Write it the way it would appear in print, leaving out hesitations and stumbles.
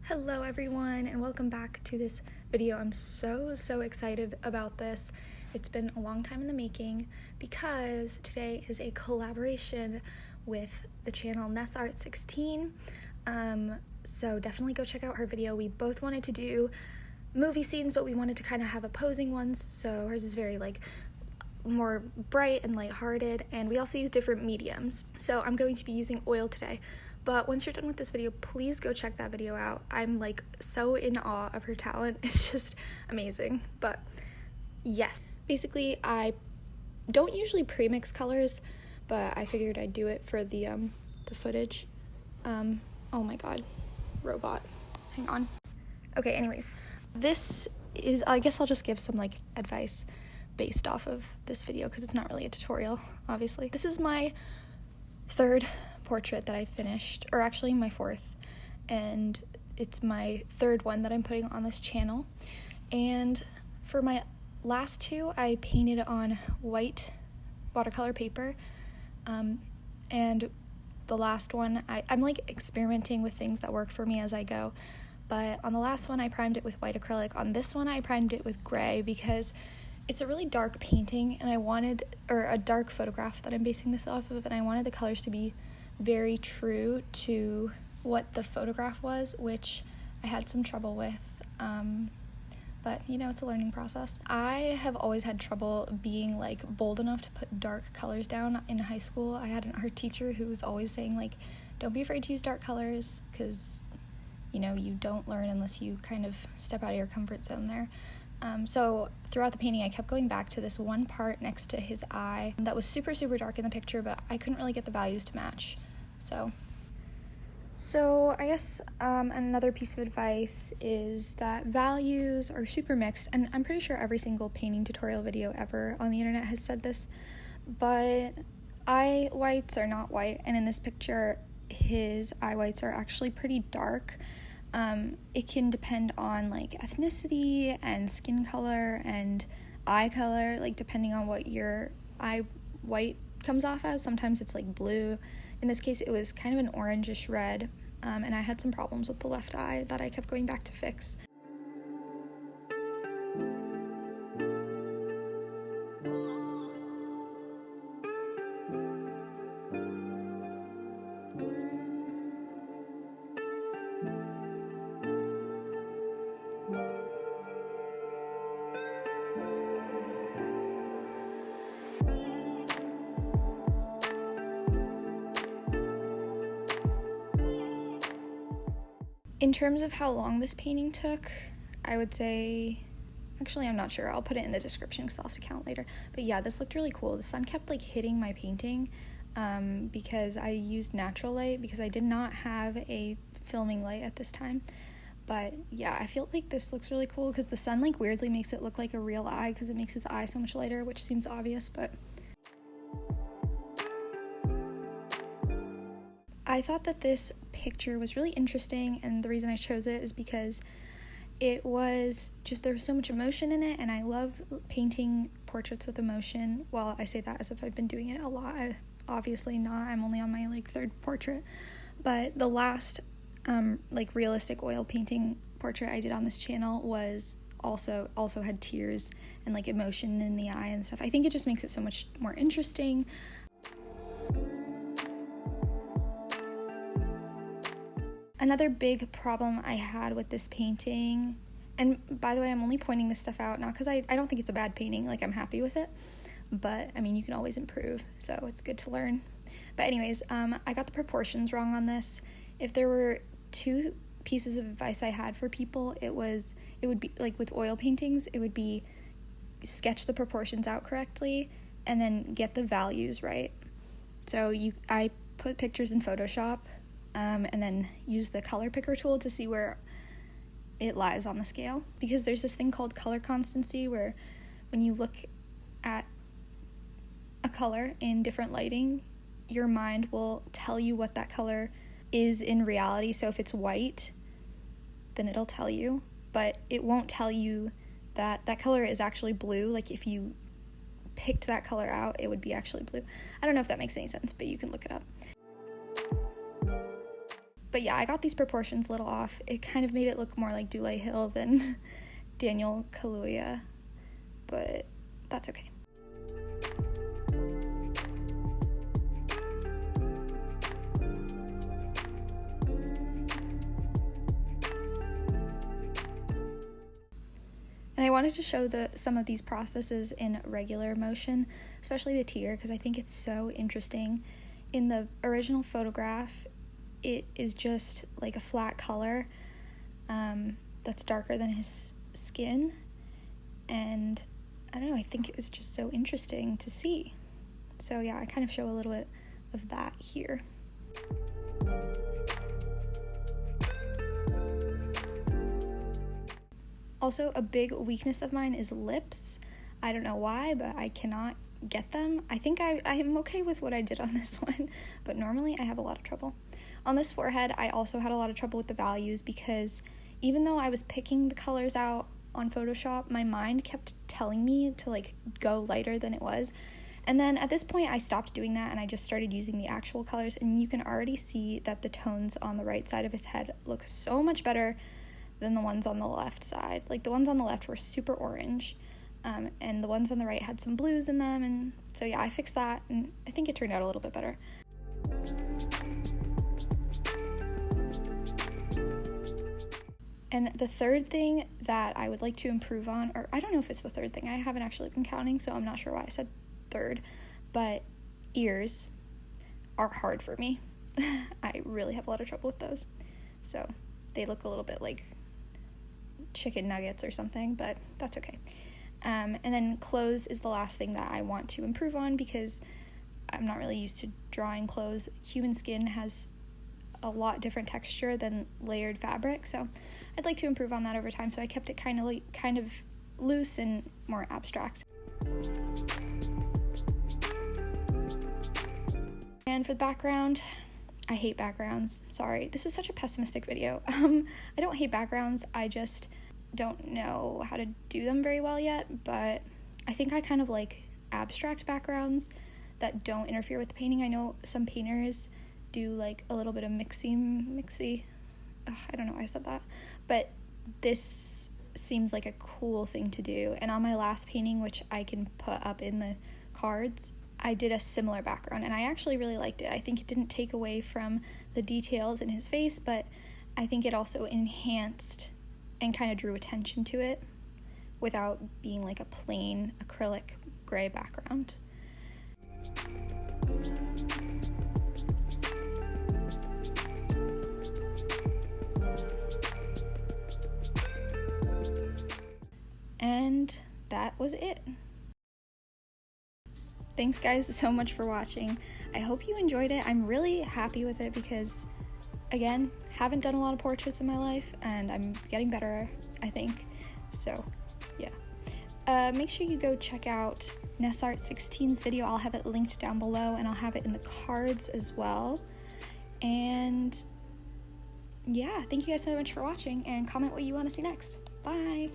Hello everyone and welcome back to this video. I'm so excited about this. It's been a long time in the making because today is a collaboration with the channel nessart16. So definitely go check out her video. We both wanted to do movie scenes, but we wanted to kind of have opposing ones. So hers is very more bright and lighthearted, and we also use different mediums. So I'm going to be using oil today. But once you're done with this video, please go check that video out. I'm so in awe of her talent. It's just amazing. But yes, basically I don't usually pre-mix colors, but I figured I'd do it for the footage. Oh my god, robot, hang on. Okay, anyways, this is, I guess I'll just give some advice based off of this video because it's not really a tutorial, obviously. This is my third portrait that I finished, or actually my fourth, and it's my third one that I'm putting on this channel. And for my last two, I painted on white watercolor paper, and the last one, I'm experimenting with things that work for me as I go. But on the last one, I primed it with white acrylic. On this one, I primed it with gray because it's a really dark painting, and I wanted, or a dark photograph that I'm basing this off of, and I wanted the colors to be very true to what the photograph was, which I had some trouble with, but it's a learning process. I have always had trouble being bold enough to put dark colors down in high school. I had an art teacher who was always saying don't be afraid to use dark colors because you don't learn unless you kind of step out of your comfort zone there. So throughout the painting, I kept going back to this one part next to his eye that was super dark in the picture, but I couldn't really get the values to match. So I guess another piece of advice is that values are super mixed, and I'm pretty sure every single painting tutorial video ever on the internet has said this, but eye whites are not white, and in this picture, his eye whites are actually pretty dark. It can depend on ethnicity and skin color and eye color, depending on what your eye white comes off as. Sometimes it's blue. In this case, it was kind of an orangish red, and I had some problems with the left eye that I kept going back to fix. In terms of how long this painting took, I would say, actually I'm not sure, I'll put it in the description because I'll have to count later, but yeah, this looked really cool. The sun kept hitting my painting because I used natural light because I did not have a filming light at this time. But yeah, I feel this looks really cool because the sun weirdly makes it look like a real eye because it makes his eye so much lighter, which seems obvious, but I thought that this picture was really interesting, and the reason I chose it is because it was just, there was so much emotion in it, and I love painting portraits with emotion. Well, I say that as if I've been doing it a lot. Obviously not. I'm only on my third portrait. But the last realistic oil painting portrait I did on this channel was also had tears and emotion in the eye and stuff. I think it just makes it so much more interesting. Another big problem I had with this painting, and by the way, I'm only pointing this stuff out not because I don't think it's a bad painting, I'm happy with it, but I mean, you can always improve, so it's good to learn. But anyways, I got the proportions wrong on this. If there were two pieces of advice I had for people, it would be with oil paintings, it would be sketch the proportions out correctly and then get the values right. So I put pictures in Photoshop, and then use the color picker tool to see where it lies on the scale, because there's this thing called color constancy where when you look at a color in different lighting, your mind will tell you what that color is in reality. So if it's white, then it'll tell you, but it won't tell you that that color is actually blue. If you picked that color out, it would be actually blue. I don't know if that makes any sense, but you can look it up. But yeah, I got these proportions a little off. It kind of made it look more like Dule Hill than Daniel Kaluuya, but that's okay. And I wanted to show some of these processes in regular motion, especially the tear, because I think it's so interesting. In the original photograph, it is just like a flat color that's darker than his skin, and I don't know, I think it was just so interesting to see. So yeah, I kind of show a little bit of that here. Also, a big weakness of mine is lips. I don't know why, but I cannot get them. I think I am okay with what I did on this one, but normally I have a lot of trouble. On this forehead, I also had a lot of trouble with the values because even though I was picking the colors out on Photoshop, my mind kept telling me to like go lighter than it was. And then at this point I stopped doing that and I just started using the actual colors, and you can already see that the tones on the right side of his head look so much better than the ones on the left side. Like the ones on the left were super orange, and the ones on the right had some blues in them, and so yeah, I fixed that and I think it turned out a little bit better. And the third thing that I would like to improve on, or I don't know if it's the third thing, I haven't actually been counting, so I'm not sure why I said third, but ears are hard for me. I really have a lot of trouble with those. So they look a little bit like chicken nuggets or something, but that's okay. And then clothes is the last thing that I want to improve on because I'm not really used to drawing clothes. Human skin has a lot different texture than layered fabric, so I'd like to improve on that over time, so I kept it kind of loose and more abstract. And for the background, I hate backgrounds. Sorry, this is such a pessimistic video. I don't hate backgrounds, I just don't know how to do them very well yet, but I think I kind of like abstract backgrounds that don't interfere with the painting. I know some painters do like a little bit of mixy. I don't know why I said that, but this seems like a cool thing to do. And on my last painting, which I can put up in the cards, I did a similar background and I actually really liked it. I think it didn't take away from the details in his face, but I think it also enhanced and kind of drew attention to it without being like a plain acrylic gray background. And that was it. Thanks guys so much for watching. I hope you enjoyed it. I'm really happy with it because, again, haven't done a lot of portraits in my life and I'm getting better, I think. So yeah. Make sure you go check out nessart16's video. I'll have it linked down below and I'll have it in the cards as well. And yeah, thank you guys so much for watching, and comment what you want to see next. Bye!